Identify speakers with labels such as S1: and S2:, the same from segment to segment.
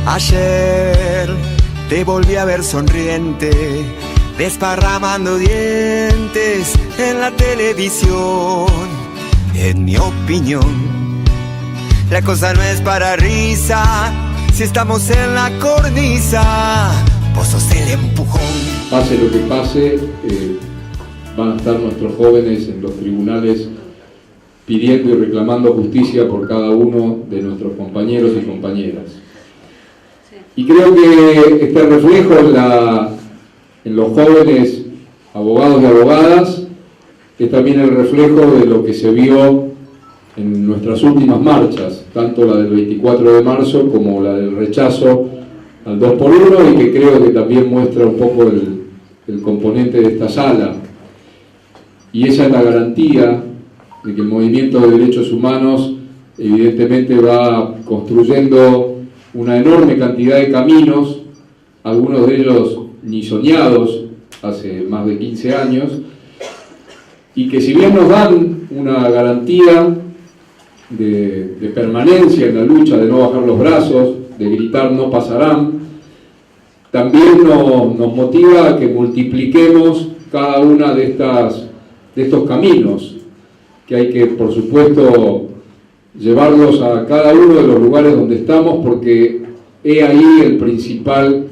S1: Ayer te volví a ver sonriente, desparramando dientes en la televisión. En mi opinión, la cosa no es para risa. Si estamos en la cornisa, vos sos el empujón.
S2: Pase lo que pase, van a estar nuestros jóvenes en los tribunales pidiendo y reclamando justicia por cada uno de nuestros compañeros y compañeras. Y creo que este reflejo en los jóvenes abogados y abogadas es también el reflejo de lo que se vio en nuestras últimas marchas, tanto la del 24 de marzo como la del rechazo al 2x1, y que creo que también muestra un poco el componente de esta sala. Y esa es la garantía de que el movimiento de derechos humanos evidentemente va construyendo una enorme cantidad de caminos, algunos de ellos ni soñados hace más de 15 años, y que si bien nos dan una garantía de permanencia en la lucha, de no bajar los brazos, de gritar no pasarán, también nos motiva a que multipliquemos cada una de estos caminos, que hay que, por supuesto, llevarlos a cada uno de los lugares donde estamos, porque he ahí el principal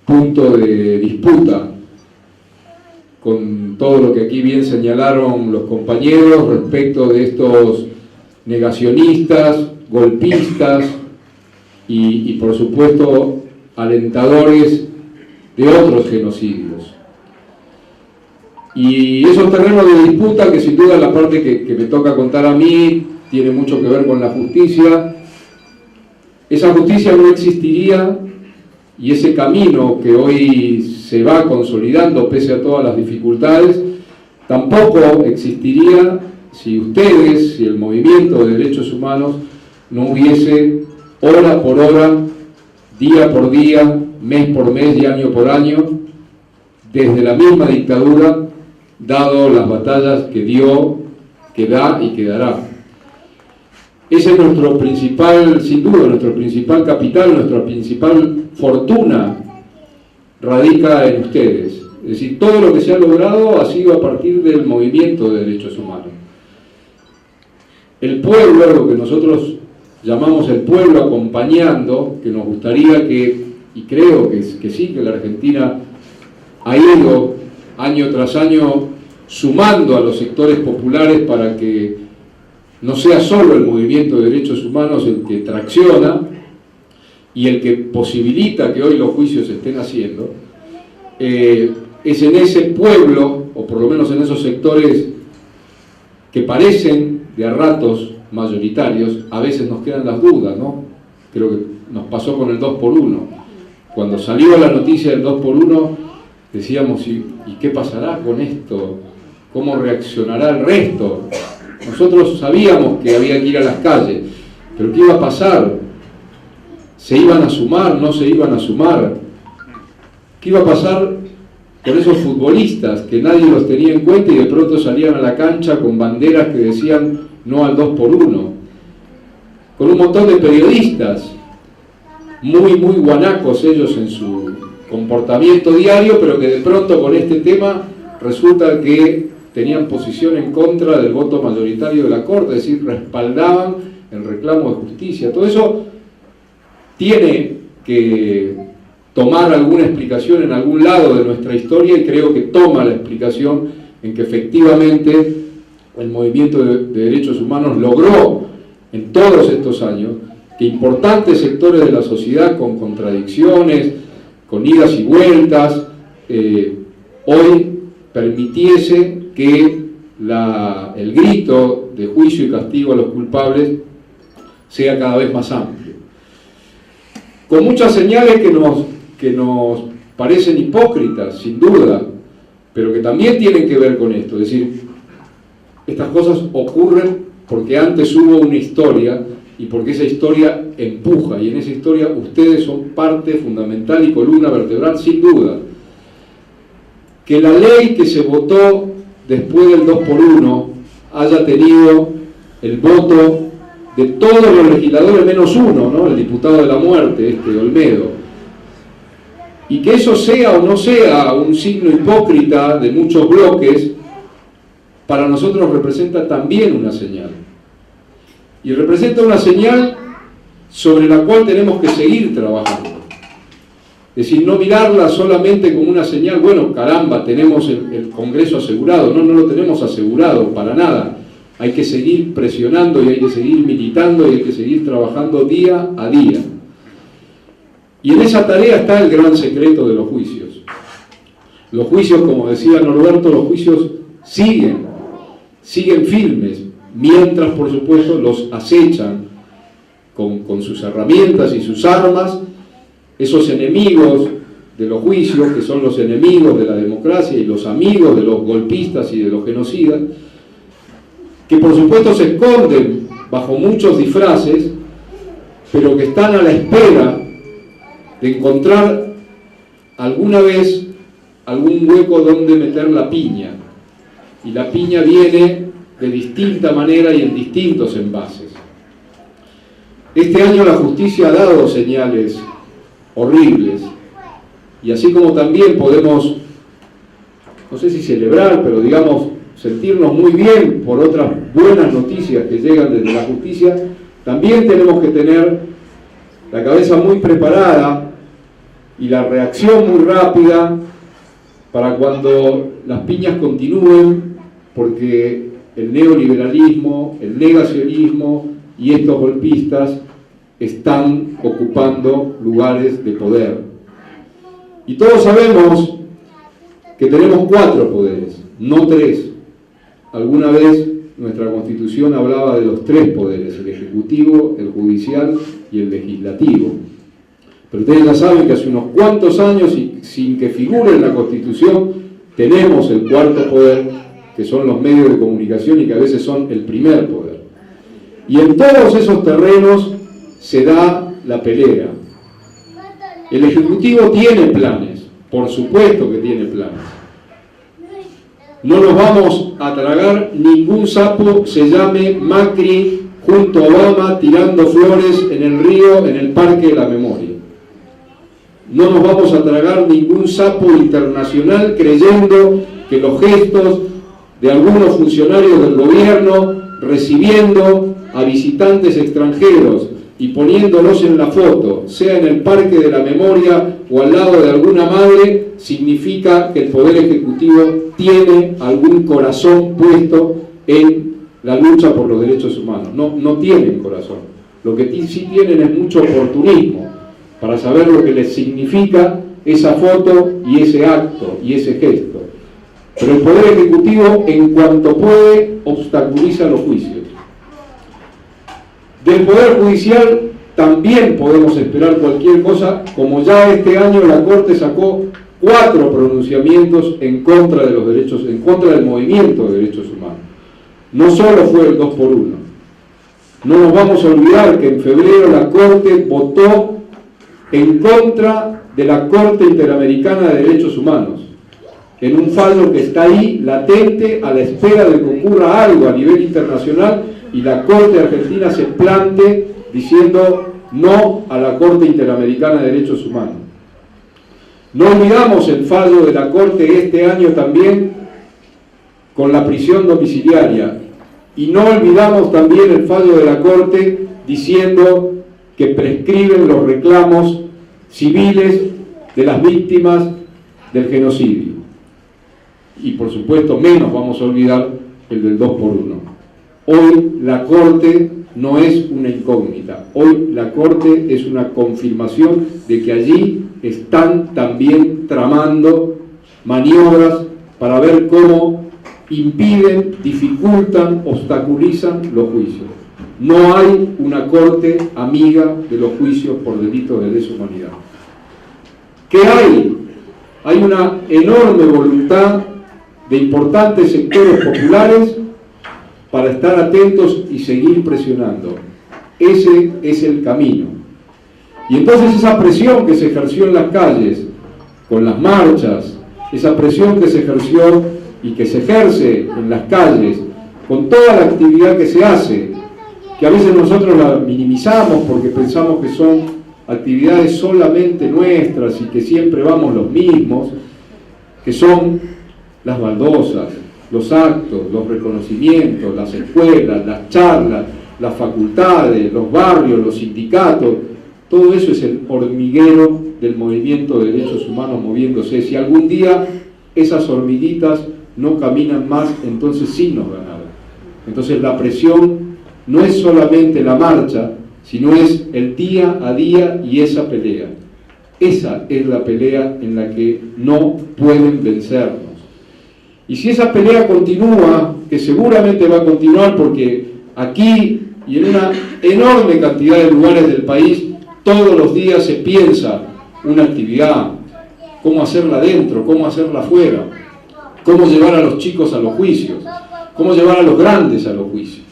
S2: punto de disputa, con todo lo que aquí bien señalaron los compañeros respecto de estos negacionistas, golpistas y por supuesto alentadores de otros genocidios. Y esos terrenos de disputa, que sin duda la parte que me toca contar a mí tiene mucho que ver con la justicia, esa justicia no existiría, y ese camino que hoy se va consolidando pese a todas las dificultades, tampoco existiría si ustedes, si el movimiento de derechos humanos no hubiese hora por hora, día por día, mes por mes y año por año, desde la misma dictadura, dado las batallas que dio, que da y que dará. Ese es nuestro principal, sin duda, nuestro principal capital, nuestra principal fortuna radica en ustedes. Es decir, todo lo que se ha logrado ha sido a partir del movimiento de derechos humanos. El pueblo, lo que nosotros llamamos el pueblo acompañando, que nos gustaría que, y creo que sí, que la Argentina ha ido año tras año sumando a los sectores populares para que no sea solo el movimiento de derechos humanos el que tracciona y el que posibilita que hoy los juicios se estén haciendo, es en ese pueblo, o por lo menos en esos sectores que parecen de a ratos mayoritarios, a veces nos quedan las dudas, ¿no? Creo que nos pasó con el 2x1. Cuando salió la noticia del 2x1, decíamos, ¿y qué pasará con esto? ¿Cómo reaccionará el resto? Nosotros sabíamos que había que ir a las calles, pero ¿qué iba a pasar? ¿Se iban a sumar? ¿No se iban a sumar? ¿Qué iba a pasar con esos futbolistas que nadie los tenía en cuenta y de pronto salían a la cancha con banderas que decían no al 2x1? Con un montón de periodistas, muy guanacos ellos en su comportamiento diario, pero que de pronto con este tema resulta que tenían posición en contra del voto mayoritario de la Corte, es decir, respaldaban el reclamo de justicia. Todo eso tiene que tomar alguna explicación en algún lado de nuestra historia, y creo que toma la explicación en que efectivamente el movimiento de derechos humanos logró en todos estos años que importantes sectores de la sociedad, con contradicciones, con idas y vueltas, hoy permitiese que el grito de juicio y castigo a los culpables sea cada vez más amplio. Con muchas señales que nos parecen hipócritas, sin duda, pero que también tienen que ver con esto. Es decir, estas cosas ocurren porque antes hubo una historia y porque esa historia empuja, y en esa historia ustedes son parte fundamental y columna vertebral, sin duda. Que la ley que se votó después del 2x1 haya tenido el voto de todos los legisladores menos uno, ¿no? El diputado de la muerte, Olmedo. Y que eso sea o no sea un signo hipócrita de muchos bloques, para nosotros representa también una señal. Y representa una señal sobre la cual tenemos que seguir trabajando. Es decir, no mirarla solamente como una señal, bueno, caramba, tenemos el Congreso asegurado. No, no lo tenemos asegurado para nada. Hay que seguir presionando y hay que seguir militando y hay que seguir trabajando día a día. Y en esa tarea está el gran secreto de los juicios. Los juicios, como decía Norberto, los juicios siguen firmes, mientras, por supuesto, los acechan con sus herramientas y sus armas, esos enemigos de los juicios, que son los enemigos de la democracia y los amigos de los golpistas y de los genocidas, que por supuesto se esconden bajo muchos disfraces, pero que están a la espera de encontrar alguna vez algún hueco donde meter la piña. Y la piña viene de distinta manera y en distintos envases. Este año la justicia ha dado señales horribles, y así como también podemos, no sé si celebrar, pero digamos, sentirnos muy bien por otras buenas noticias que llegan desde la justicia, también tenemos que tener la cabeza muy preparada y la reacción muy rápida para cuando las piñas continúen, porque el neoliberalismo, el negacionismo y estos golpistas están ocupando lugares de poder. Y todos sabemos que tenemos 4 poderes, no 3. Alguna vez nuestra Constitución hablaba de los 3 poderes, el Ejecutivo, el Judicial y el Legislativo. Pero ustedes ya saben que hace unos cuantos años, y sin que figure en la Constitución, tenemos el 4.º poder, que son los medios de comunicación y que a veces son el primer poder. Y en todos esos terrenos se da la pelea. El Ejecutivo tiene planes, por supuesto que tiene planes. No nos vamos a tragar ningún sapo se llame Macri junto a Obama tirando flores en el río, en el Parque de la Memoria. No nos vamos a tragar ningún sapo internacional creyendo que los gestos de algunos funcionarios del gobierno recibiendo a visitantes extranjeros y poniéndolos en la foto, sea en el Parque de la Memoria o al lado de alguna madre, significa que el Poder Ejecutivo tiene algún corazón puesto en la lucha por los derechos humanos. No tienen corazón. Lo que sí tienen es mucho oportunismo para saber lo que les significa esa foto y ese acto y ese gesto. Pero el Poder Ejecutivo, en cuanto puede, obstaculiza los juicios. Del Poder Judicial también podemos esperar cualquier cosa, como ya este año la Corte sacó 4 pronunciamientos en contra de los derechos, en contra del movimiento de derechos humanos. No solo fue el 2x1. No nos vamos a olvidar que en febrero la Corte votó en contra de la Corte Interamericana de Derechos Humanos, en un fallo que está ahí latente a la espera de que ocurra algo a nivel internacional y la Corte Argentina se plante diciendo no a la Corte Interamericana de Derechos Humanos. No olvidamos el fallo de la Corte este año también con la prisión domiciliaria, y no olvidamos también el fallo de la Corte diciendo que prescriben los reclamos civiles de las víctimas del genocidio. Y por supuesto menos vamos a olvidar el del 2x1. Hoy la Corte no es una incógnita, hoy la Corte es una confirmación de que allí están también tramando maniobras para ver cómo impiden, dificultan, obstaculizan los juicios. No hay una Corte amiga de los juicios por delitos de lesa humanidad. ¿Qué hay? Hay una enorme voluntad de importantes sectores populares para estar atentos y seguir presionando. Ese es el camino. Y entonces esa presión que se ejerció en las calles, con las marchas, esa presión que se ejerció y que se ejerce en las calles, con toda la actividad que se hace que a veces nosotros la minimizamos porque pensamos que son actividades solamente nuestras y que siempre vamos los mismos, que son las baldosas, los actos, los reconocimientos, las escuelas, las charlas, las facultades, los barrios, los sindicatos. Todo eso es el hormiguero del movimiento de derechos humanos moviéndose. Si algún día esas hormiguitas no caminan más, entonces sí nos ganaron. Entonces la presión no es solamente la marcha, sino es el día a día y esa pelea. Esa es la pelea en la que no pueden vencernos. Y si esa pelea continúa, que seguramente va a continuar porque aquí y en una enorme cantidad de lugares del país, todos los días se piensa una actividad, cómo hacerla dentro, cómo hacerla afuera, cómo llevar a los chicos a los juicios, cómo llevar a los grandes a los juicios,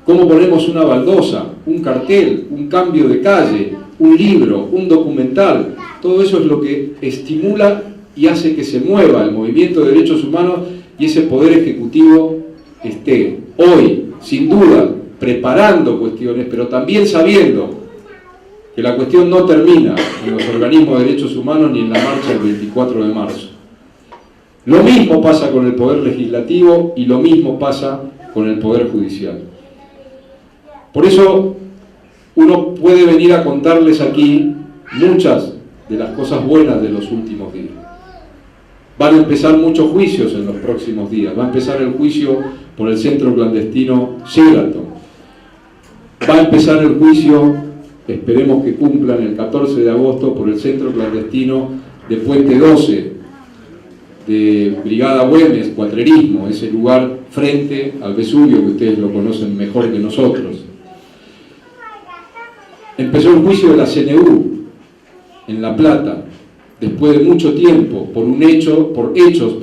S2: cómo ponemos una baldosa, un cartel, un cambio de calle, un libro, un documental. Todo eso es lo que estimula y hace que se mueva el movimiento de derechos humanos y ese poder ejecutivo esté hoy, sin duda, preparando cuestiones, pero también sabiendo que la cuestión no termina en los organismos de derechos humanos ni en la marcha del 24 de marzo. Lo mismo pasa con el poder legislativo y lo mismo pasa con el poder judicial. Por eso uno puede venir a contarles aquí muchas de las cosas buenas de los últimos días. Van a empezar muchos juicios en los próximos días. Va a empezar el juicio por el centro clandestino Sheraton. Va a empezar el juicio, esperemos que cumplan, el 14 de agosto por el centro clandestino de Puente 12, de Brigada Güemes, Cuatrerismo, ese lugar frente al Vesubio, que ustedes lo conocen mejor que nosotros. Empezó el juicio de la CNU en La Plata, después de mucho tiempo, por hechos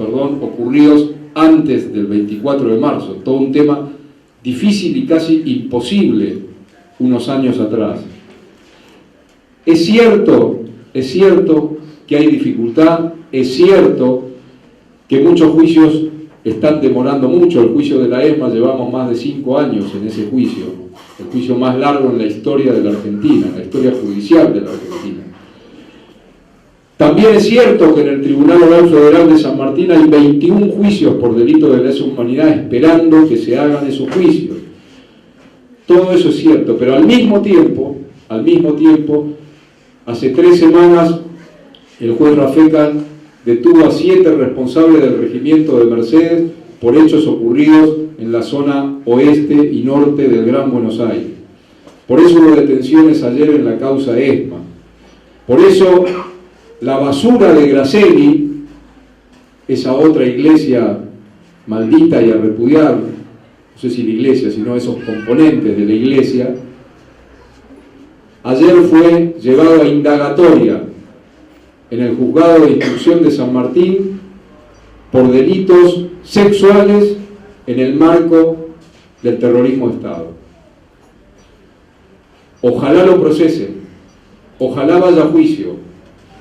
S2: ocurridos antes del 24 de marzo, todo un tema difícil y casi imposible unos años atrás. Es cierto que hay dificultad, es cierto que muchos juicios están demorando mucho. El juicio de la ESMA llevamos más de 5 años en ese juicio, el juicio más largo en la historia de la Argentina, en la historia judicial de la Argentina. También es cierto que en el Tribunal Oral Federal de San Martín hay 21 juicios por delito de lesa humanidad esperando que se hagan esos juicios. Todo eso es cierto, pero al mismo tiempo, hace 3 semanas el juez Rafeca detuvo a 7 responsables del regimiento de Mercedes por hechos ocurridos en la zona oeste y norte del Gran Buenos Aires. Por eso hubo detenciones ayer en la causa ESMA. Por eso la basura de Gracelli, esa otra iglesia maldita y a repudiar, no sé si la iglesia, sino esos componentes de la iglesia, ayer fue llevado a indagatoria en el juzgado de instrucción de San Martín por delitos sexuales en el marco del terrorismo de Estado. Ojalá lo procesen, ojalá vaya a juicio,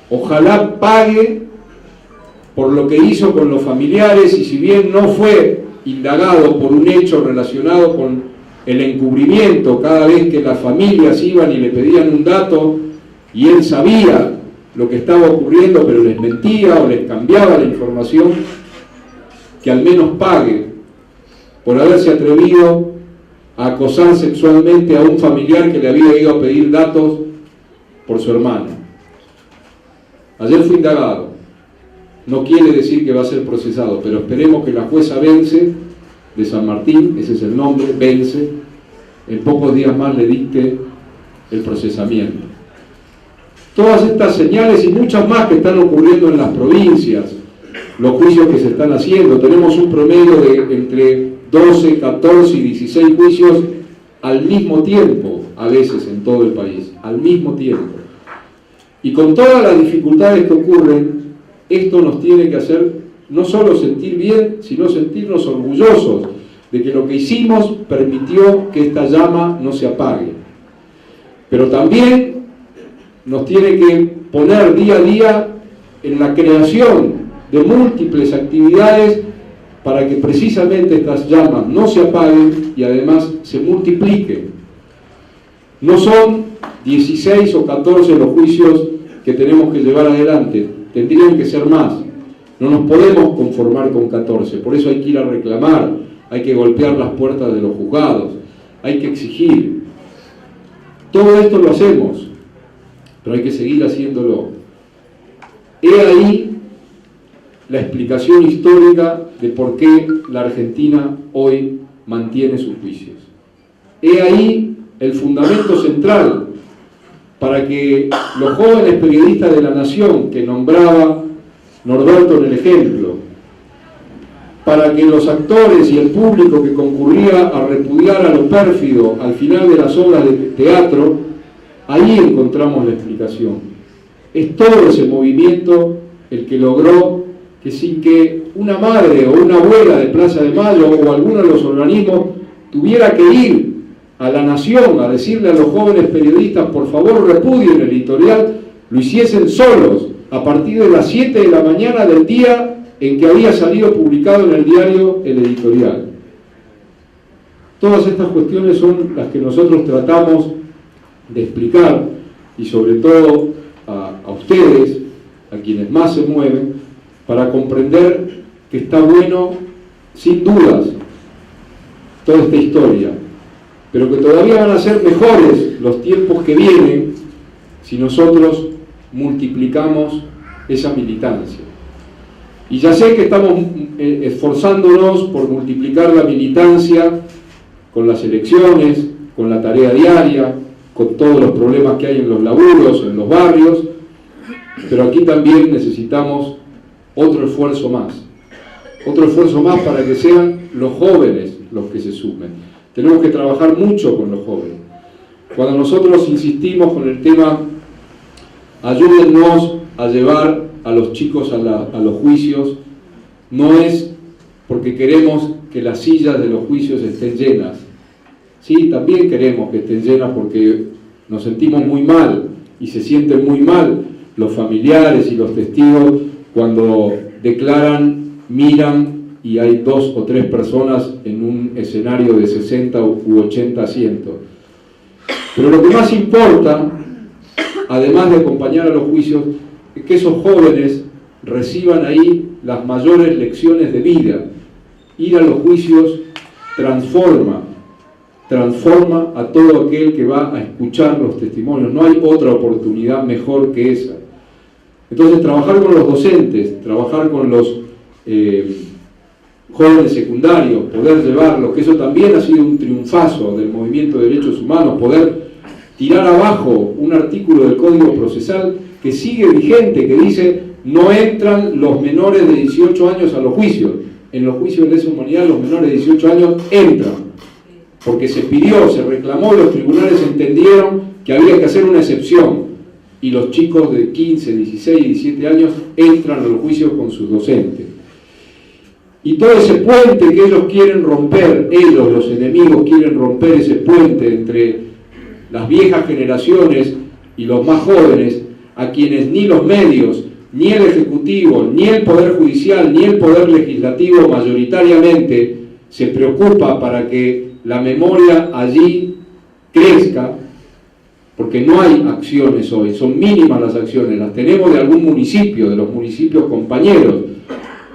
S2: ojalá pague por lo que hizo con los familiares, y si bien no fue indagado por un hecho relacionado con el encubrimiento, cada vez que las familias iban y le pedían un dato y él sabía lo que estaba ocurriendo pero les mentía o les cambiaba la información, que al menos pague por haberse atrevido a acosar sexualmente a un familiar que le había ido a pedir datos por su hermano. Ayer fue indagado, no quiere decir que va a ser procesado, pero esperemos que la jueza Vence de San Martín, ese es el nombre, Vence, en pocos días más le dicte el procesamiento. Todas estas señales y muchas más que están ocurriendo en las provincias, los juicios que se están haciendo, tenemos un promedio de entre 12, 14 y 16 juicios al mismo tiempo, a veces en todo el país, al mismo tiempo. Y con todas las dificultades que ocurren, esto nos tiene que hacer no solo sentir bien, sino sentirnos orgullosos de que lo que hicimos permitió que esta llama no se apague. Pero también nos tiene que poner día a día en la creación de múltiples actividades para que precisamente estas llamas no se apaguen y además se multipliquen. No son 16 o 14 los juicios que tenemos que llevar adelante, tendrían que ser más. No nos podemos conformar con 14, por eso hay que ir a reclamar, hay que golpear las puertas de los juzgados, hay que exigir. Todo esto lo hacemos, pero hay que seguir haciéndolo. He ahí la explicación histórica de por qué la Argentina hoy mantiene sus juicios. He ahí el fundamento central para que los jóvenes periodistas de La Nación, que nombraba Norberto en el ejemplo, para que los actores y el público que concurría a repudiar a lo pérfido al final de las obras de teatro, ahí encontramos la explicación. Es todo ese movimiento el que logró que sin que una madre o una abuela de Plaza de Mayo o alguno de los organismos tuviera que ir a La Nación a decirle a los jóvenes periodistas, por favor repudien el editorial, lo hiciesen solos, a partir de las 7 de la mañana del día en que había salido publicado en el diario el editorial. Todas estas cuestiones son las que nosotros tratamos de explicar, y sobre todo a ustedes, a quienes más se mueven, para comprender que está bueno, sin dudas, toda esta historia, pero que todavía van a ser mejores los tiempos que vienen si nosotros multiplicamos esa militancia. Y ya sé que estamos esforzándonos por multiplicar la militancia con las elecciones, con la tarea diaria, con todos los problemas que hay en los laburos, en los barrios, pero aquí también necesitamos otro esfuerzo más para que sean los jóvenes los que se sumen. Tenemos que trabajar mucho con los jóvenes. Cuando nosotros insistimos con el tema, ayúdennos a llevar a los chicos a los juicios, no es porque queremos que las sillas de los juicios estén llenas. Sí, también queremos que estén llenas porque nos sentimos muy mal y se sienten muy mal los familiares y los testigos cuando declaran, miran y hay 2 o 3 personas en un escenario de 60 u 80 asientos. Pero lo que más importa, además de acompañar a los juicios, es que esos jóvenes reciban ahí las mayores lecciones de vida. Ir a los juicios transforma a todo aquel que va a escuchar los testimonios. No hay otra oportunidad mejor que esa. Entonces, trabajar con los docentes, trabajar con los jóvenes secundarios, poder llevarlos, que eso también ha sido un triunfazo del movimiento de derechos humanos, poder tirar abajo un artículo del Código Procesal que sigue vigente, que dice no entran los menores de 18 años a los juicios. En los juicios de lesa humanidad los menores de 18 años entran, porque se pidió, se reclamó, los tribunales entendieron que había que hacer una excepción, y los chicos de 15, 16, 17 años entran a los juicios con sus docentes. Y todo ese puente que ellos quieren romper, ellos, los enemigos, quieren romper ese puente entre las viejas generaciones y los más jóvenes, a quienes ni los medios, ni el Ejecutivo, ni el Poder Judicial, ni el Poder Legislativo mayoritariamente se preocupa para que la memoria allí crezca, porque no hay acciones hoy, son mínimas las acciones, las tenemos de algún municipio, de los municipios compañeros,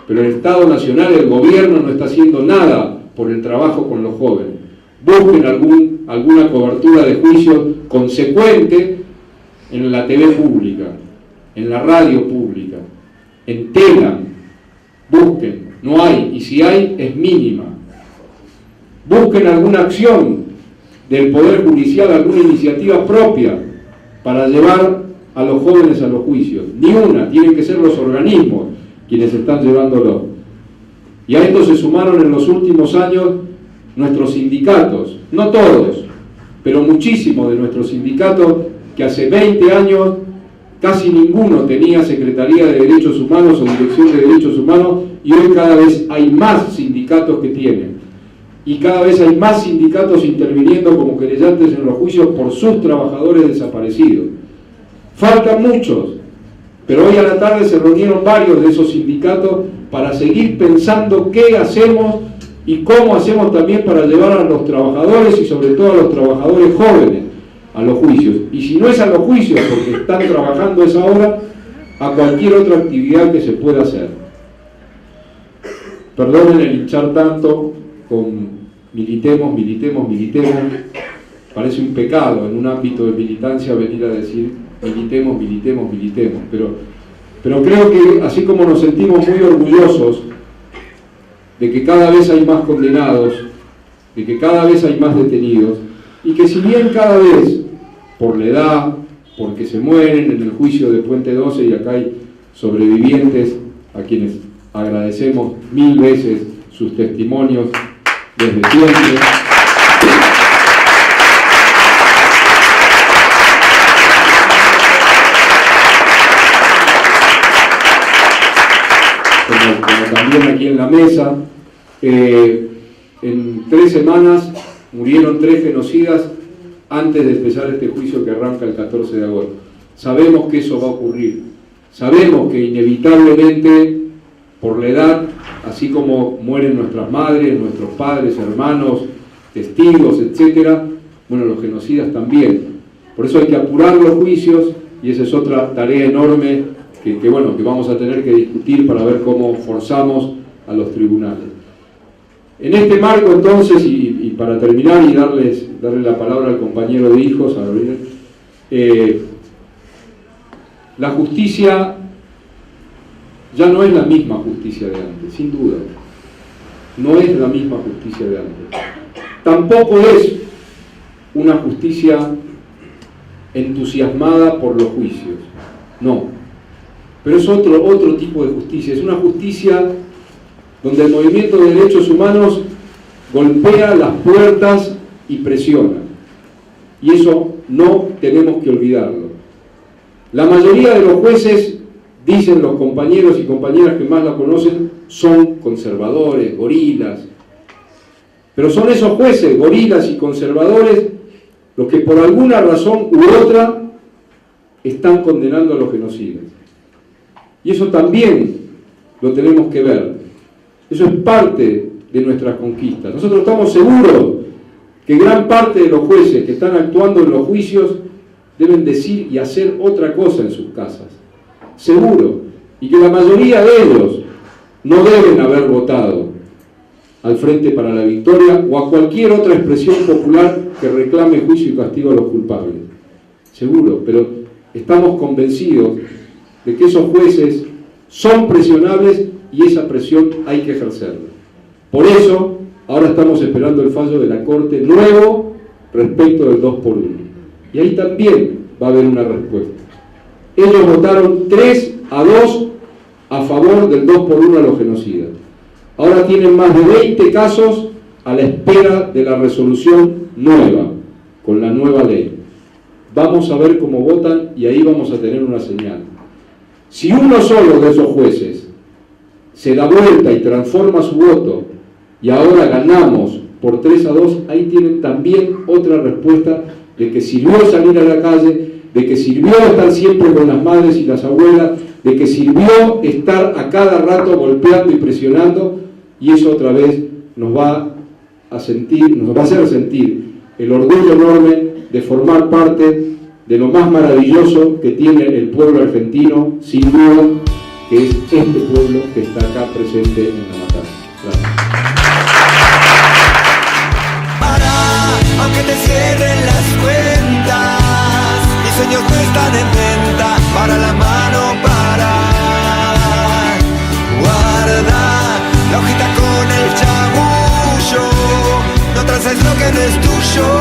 S2: pero el Estado Nacional, el gobierno no está haciendo nada por el trabajo con los jóvenes. Busquen alguna cobertura de juicios consecuente en la TV pública, en la radio pública, en Telam, busquen, no hay, y si hay, es mínima. Busquen alguna acción del Poder Judicial, alguna iniciativa propia para llevar a los jóvenes a los juicios. Ni una, tienen que ser los organismos quienes están llevándolo. Y a esto se sumaron en los últimos años nuestros sindicatos, no todos, pero muchísimos de nuestros sindicatos, que hace 20 años casi ninguno tenía Secretaría de Derechos Humanos o Dirección de Derechos Humanos, y hoy cada vez hay más sindicatos que tienen. Y cada vez hay más sindicatos interviniendo como querellantes en los juicios por sus trabajadores desaparecidos. Faltan muchos, pero hoy a la tarde se reunieron varios de esos sindicatos para seguir pensando qué hacemos y cómo hacemos también para llevar a los trabajadores y sobre todo a los trabajadores jóvenes. a los juicios. Y si no es a los juicios, porque están trabajando esa hora, a cualquier otra actividad que se pueda hacer. Perdonen el hinchar tanto con militemos, militemos, militemos. Parece un pecado en un ámbito de militancia venir a decir militemos, militemos, militemos. Pero creo que así como nos sentimos muy orgullosos de que cada vez hay más condenados, de que cada vez hay más detenidos, y que si bien cada vez, por la edad, porque se mueren en el juicio de Puente 12, y acá hay sobrevivientes a quienes agradecemos 1000 veces sus testimonios desde siempre. Como también aquí en la mesa, en 3 semanas murieron 3 genocidas antes de empezar este juicio que arranca el 14 de agosto. Sabemos que eso va a ocurrir, sabemos que inevitablemente por la edad, así como mueren nuestras madres, nuestros padres, hermanos, testigos, etc., bueno, los genocidas también. Por eso hay que apurar los juicios, y esa es otra tarea enorme que vamos a tener que discutir para ver cómo forzamos a los tribunales. En este marco, entonces, y para terminar y darle la palabra al compañero de hijos, a Gabriel, la justicia ya no es la misma justicia de antes, sin duda. No es la misma justicia de antes. Tampoco es una justicia entusiasmada por los juicios, no. Pero es otro tipo de justicia, es una justicia donde el movimiento de derechos humanos golpea las puertas y presiona. Y eso no tenemos que olvidarlo. La mayoría de los jueces, dicen los compañeros y compañeras que más la conocen, son conservadores, gorilas. Pero son esos jueces, gorilas y conservadores, los que por alguna razón u otra están condenando a los genocidas. Y eso también lo tenemos que ver. Eso es parte de nuestras conquistas. Nosotros estamos seguros que gran parte de los jueces que están actuando en los juicios deben decir y hacer otra cosa en sus casas. Seguro. Y que la mayoría de ellos no deben haber votado al Frente para la Victoria o a cualquier otra expresión popular que reclame juicio y castigo a los culpables. Seguro, pero estamos convencidos de que esos jueces son presionables y esa presión hay que ejercerla. Por eso, ahora estamos esperando el fallo de la Corte nuevo respecto del 2x1. Y ahí también va a haber una respuesta. Ellos votaron 3-2 a favor del 2x1 a los genocidas. Ahora tienen más de 20 casos a la espera de la resolución nueva, con la nueva ley. Vamos a ver cómo votan y ahí vamos a tener una señal. Si uno solo de esos jueces se da vuelta y transforma su voto y ahora ganamos por 3-2, ahí tienen también otra respuesta de que sirvió salir a la calle, de que sirvió estar siempre con las madres y las abuelas, de que sirvió estar a cada rato golpeando y presionando, y eso otra vez nos va a hacer sentir el orgullo enorme de formar parte de lo más maravilloso que tiene el pueblo argentino, sin duda, que es este pueblo que está acá presente en La Matanza. Gracias.
S1: Aunque te cierren las cuentas, mis sueños no están en venta, para la mano para. Guarda la hojita con el chamullo, no traces lo que no es tuyo.